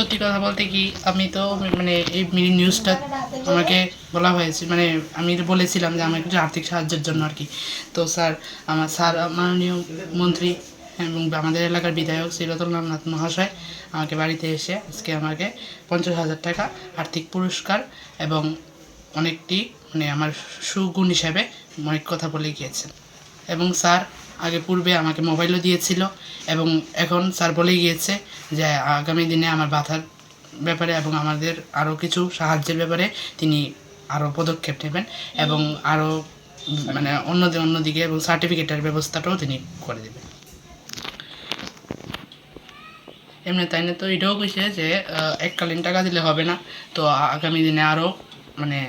সত্যি কথা বলতে কি, আমি তো মানে এই মিনি নিউজটা আমাকে বলা হয়েছে, মানে আমি বলেছিলাম যে আমার কিছু আর্থিক সাহায্যের জন্য আর কি। তো স্যার মাননীয় মন্ত্রী এবং আমাদের এলাকার বিধায়ক সিরাতুল্লাহ নাথ মহাশয় আমাকে বাড়িতে এসে আজকে আমাকে 50,000 টাকা আর্থিক পুরস্কার এবং অনেকটি মানে আমার সুগুণ হিসাবে অনেক কথা বলে গিয়েছেন। এবং স্যার আগে পূর্বে আমাকে মোবাইলও দিয়েছিল এবং এখন স্যার বলে গিয়েছে যে আগামী দিনে আমার বাধার ব্যাপারে এবং আমাদের আরও কিছু সাহায্যের ব্যাপারে তিনি আরও পদক্ষেপ নেবেন এবং আরও মানে অন্যদিকে এবং সার্টিফিকেটের ব্যবস্থাটাও তিনি করে দেবেন। এমনি তাই না, তো এটাও কইছে যে এককালীন টাকা দিলে হবে না, তো আগামী দিনে আরও মানে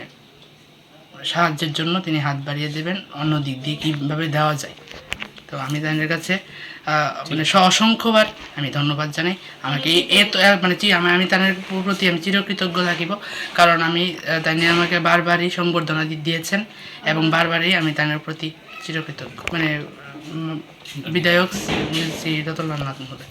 সাহায্যের জন্য তিনি হাত বাড়িয়ে দেবেন অন্য দিক দিয়ে কীভাবে দেওয়া যায়। তো আমি তাদের কাছে মানে অসংখ্যবার আমি ধন্যবাদ জানাই। আমাকে এত মানে আমি তাদের প্রতি আমি চিরকৃতজ্ঞ থাকিব, কারণ আমি তাই আমাকে বারবারই সংবর্ধনা দিয়েছেন এবং বারবারই আমি তাদের প্রতি চিরকৃতজ্ঞ, মানে বিধায়ক শ্রী রতনলাল নাথ মহোদয়।